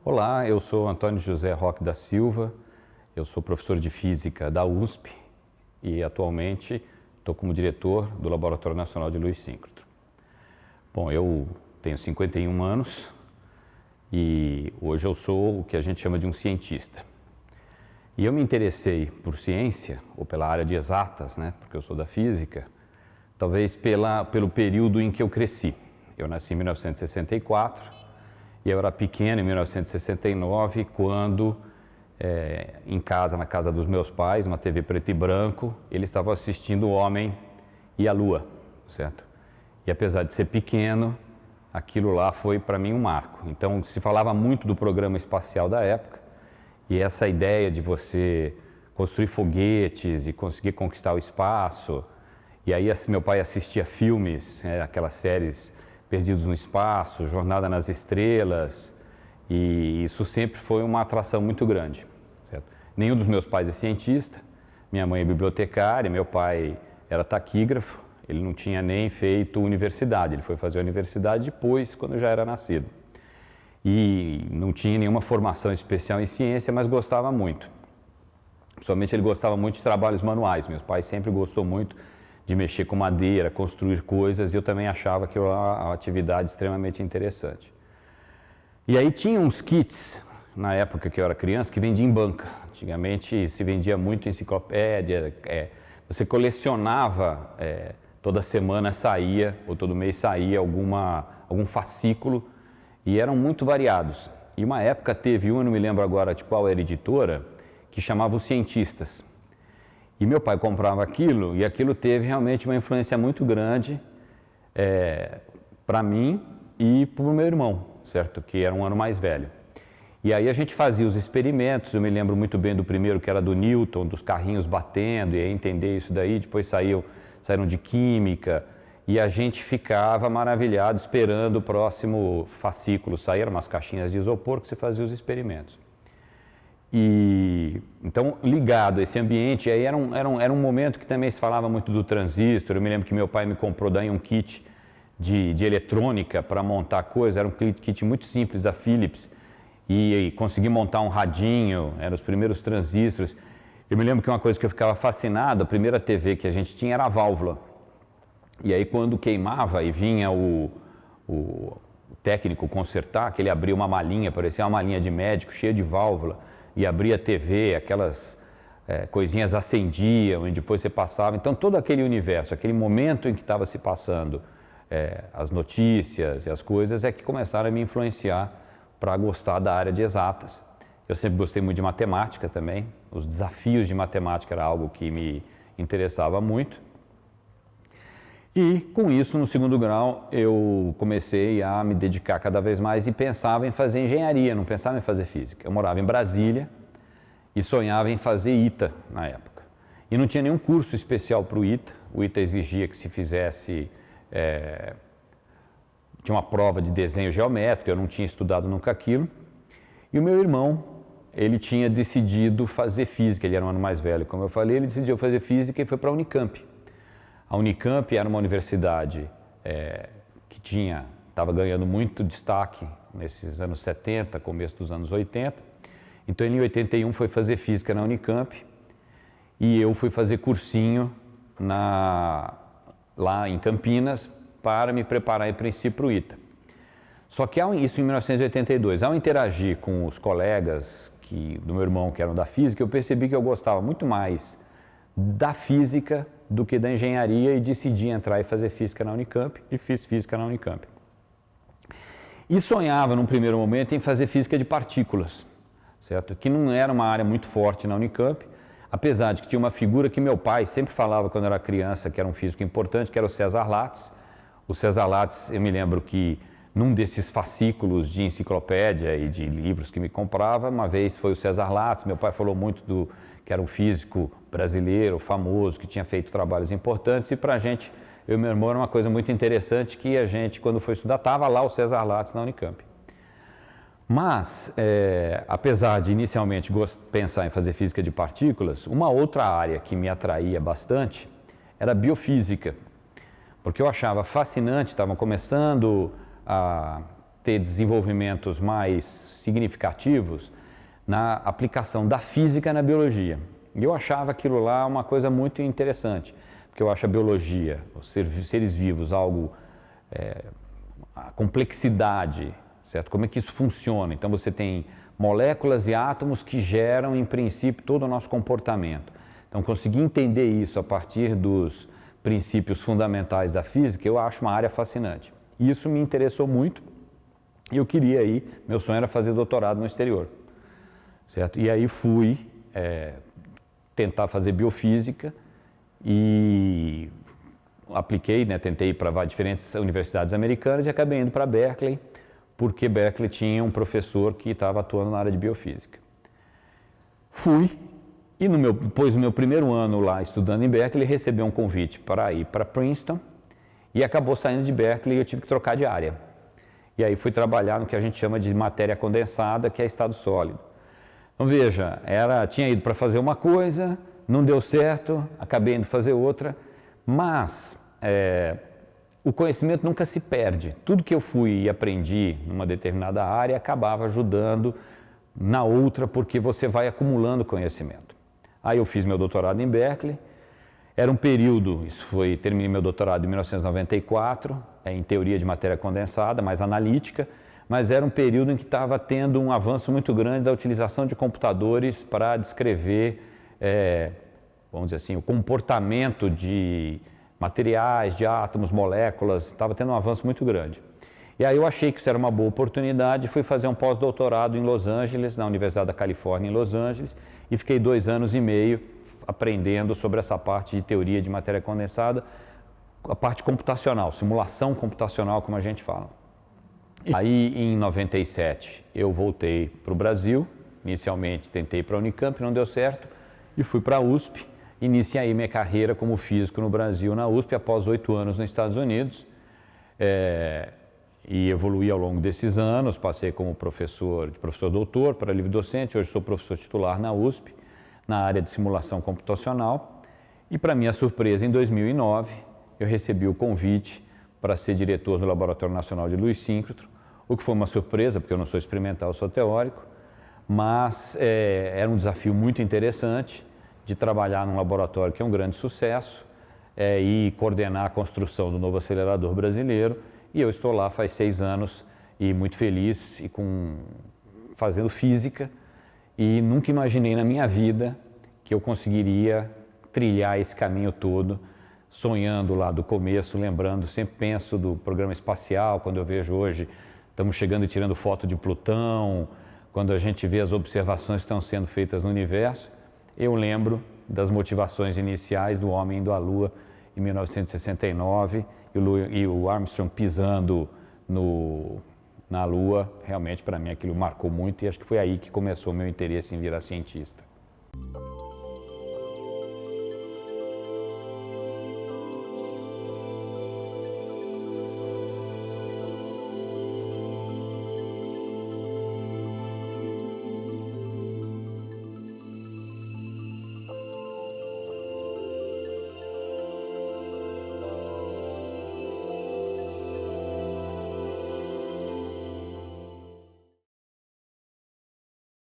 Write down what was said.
Olá, eu sou Antônio José Roque da Silva, eu sou professor de Física da USP e atualmente estou como diretor do Laboratório Nacional de Lewis Síncrono. Bom, eu tenho 51 anos e hoje eu sou o que a gente chama de um cientista. E eu me interessei por ciência, ou pela área de exatas, porque eu sou da física, talvez pelo período em que eu cresci. Eu nasci em 1964 e eu era pequeno em 1969, quando na casa dos meus pais, uma TV preto e branco, eles estavam assistindo O Homem e a Lua, certo? E apesar de ser pequeno, aquilo lá foi para mim um marco. Então se falava muito do programa espacial da época e essa ideia de você construir foguetes e conseguir conquistar o espaço. E aí meu pai assistia filmes, aquelas séries Perdidos no Espaço, Jornada nas Estrelas, e isso sempre foi uma atração muito grande, certo? Nenhum dos meus pais é cientista, minha mãe é bibliotecária, meu pai era taquígrafo, ele não tinha nem feito universidade, ele foi fazer a universidade depois, quando eu já era nascido. E não tinha nenhuma formação especial em ciência, mas gostava muito. Principalmente ele gostava muito de trabalhos manuais, meu pai sempre gostou muito de mexer com madeira, construir coisas, e eu também achava que era uma atividade extremamente interessante. E aí tinha uns kits, na época que eu era criança, que vendia em banca. Antigamente se vendia muito enciclopédia, você colecionava, toda semana saía, ou todo mês saía algum fascículo, e eram muito variados. E uma época teve eu não me lembro agora de qual era a editora, que chamava Os Cientistas. E meu pai comprava aquilo, e aquilo teve realmente uma influência muito grande para mim e para o meu irmão, certo? Que era um ano mais velho. E aí a gente fazia os experimentos, eu me lembro muito bem do primeiro, que era do Newton, dos carrinhos batendo, e aí entender isso daí, depois saíram de química, e a gente ficava maravilhado esperando o próximo fascículo sair, eram umas caixinhas de isopor que você fazia os experimentos. E então, ligado a esse ambiente, aí era um momento que também se falava muito do transistor. Eu me lembro que meu pai me comprou daí um kit de eletrônica para montar coisa, era um kit muito simples da Philips, e consegui montar um radinho, eram os primeiros transistores. Eu me lembro que uma coisa que eu ficava fascinado, a primeira TV que a gente tinha era a válvula. E aí quando queimava e vinha o técnico consertar, que ele abria uma malinha, parecia uma malinha de médico, cheia de válvula, e abria a TV, aquelas coisinhas acendiam e depois você passava. Então todo aquele universo, aquele momento em que estava se passando as notícias e as coisas é que começaram a me influenciar para gostar da área de exatas. Eu sempre gostei muito de matemática também, os desafios de matemática era algo que me interessava muito. E com isso, no segundo grau, eu comecei a me dedicar cada vez mais e pensava em fazer engenharia, não pensava em fazer física. Eu morava em Brasília e sonhava em fazer ITA na época. E não tinha nenhum curso especial para o ITA exigia que se fizesse, tinha uma prova de desenho geométrico, eu não tinha estudado nunca aquilo. E o meu irmão, ele tinha decidido fazer física, ele era um ano mais velho, como eu falei, ele decidiu fazer física e foi para a Unicamp. A Unicamp era uma universidade que estava ganhando muito destaque nesses anos 70, começo dos anos 80. Então, ele, em 81, foi fazer física na Unicamp e eu fui fazer cursinho lá em Campinas para me preparar, em princípio, para o ITA. Só que, isso em 1982, ao interagir com os colegas do meu irmão, que eram da física, eu percebi que eu gostava muito mais da física do que da engenharia e decidi entrar e fazer física na Unicamp e fiz física na Unicamp. E sonhava num primeiro momento em fazer física de partículas, certo? Que não era uma área muito forte na Unicamp, apesar de que tinha uma figura que meu pai sempre falava quando eu era criança, que era um físico importante, que era o César Lattes. O César Lattes, eu me lembro que num desses fascículos de enciclopédia e de livros que me comprava, uma vez foi o César Lattes, meu pai falou muito que era um físico brasileiro, famoso, que tinha feito trabalhos importantes, e para a gente, eu e meu irmão, era uma coisa muito interessante que a gente, quando foi estudar, estava lá o César Lattes na Unicamp. Mas, apesar de inicialmente pensar em fazer física de partículas, uma outra área que me atraía bastante era a biofísica, porque eu achava fascinante, estavam começando a ter desenvolvimentos mais significativos na aplicação da física na biologia. E eu achava aquilo lá uma coisa muito interessante, porque eu acho a biologia, os seres vivos, algo, a complexidade, certo? Como é que isso funciona? Então você tem moléculas e átomos que geram, em princípio, todo o nosso comportamento. Então conseguir entender isso a partir dos princípios fundamentais da física, eu acho uma área fascinante. E isso me interessou muito e eu queria ir, meu sonho era fazer doutorado no exterior, certo? E aí fui tentar fazer biofísica e apliquei, né, tentei ir para diferentes universidades americanas e acabei indo para Berkeley, porque Berkeley tinha um professor que estava atuando na área de biofísica. Fui e depois do meu primeiro ano lá estudando em Berkeley, recebi um convite para ir para Princeton e acabou saindo de Berkeley e eu tive que trocar de área. E aí fui trabalhar no que a gente chama de matéria condensada, que é estado sólido. Então veja, tinha ido para fazer uma coisa, não deu certo, acabei indo fazer outra, mas o conhecimento nunca se perde. Tudo que eu fui e aprendi numa determinada área acabava ajudando na outra, porque você vai acumulando conhecimento. Aí eu fiz meu doutorado em Berkeley, era um período, terminei meu doutorado em 1994, em teoria de matéria condensada, mais analítica, mas era um período em que estava tendo um avanço muito grande da utilização de computadores para descrever, vamos dizer assim, o comportamento de materiais, de átomos, moléculas, estava tendo um avanço muito grande. E aí eu achei que isso era uma boa oportunidade, fui fazer um pós-doutorado em Los Angeles, na Universidade da Califórnia em Los Angeles, e fiquei 2 anos e meio aprendendo sobre essa parte de teoria de matéria condensada, a parte computacional, simulação computacional, como a gente fala. Aí, em 97, eu voltei para o Brasil, inicialmente tentei para a Unicamp, não deu certo, e fui para a USP, iniciei minha carreira como físico no Brasil, na USP, após 8 anos nos Estados Unidos, e evoluí ao longo desses anos, passei como professor doutor para livre docente, hoje sou professor titular na USP, na área de simulação computacional, e para minha surpresa, em 2009, eu recebi o convite para ser diretor do Laboratório Nacional de Luz Síncrotron, o que foi uma surpresa, porque eu não sou experimental, eu sou teórico, mas era um desafio muito interessante de trabalhar num laboratório que é um grande sucesso e coordenar a construção do novo acelerador brasileiro, e eu estou lá faz 6 anos e muito feliz e fazendo física, e nunca imaginei na minha vida que eu conseguiria trilhar esse caminho todo, sonhando lá do começo, lembrando, sempre penso do programa espacial, quando eu vejo hoje, estamos chegando e tirando foto de Plutão, quando a gente vê as observações que estão sendo feitas no universo, eu lembro das motivações iniciais do homem indo à Lua em 1969 e o Armstrong pisando na Lua, realmente para mim aquilo marcou muito e acho que foi aí que começou o meu interesse em virar cientista.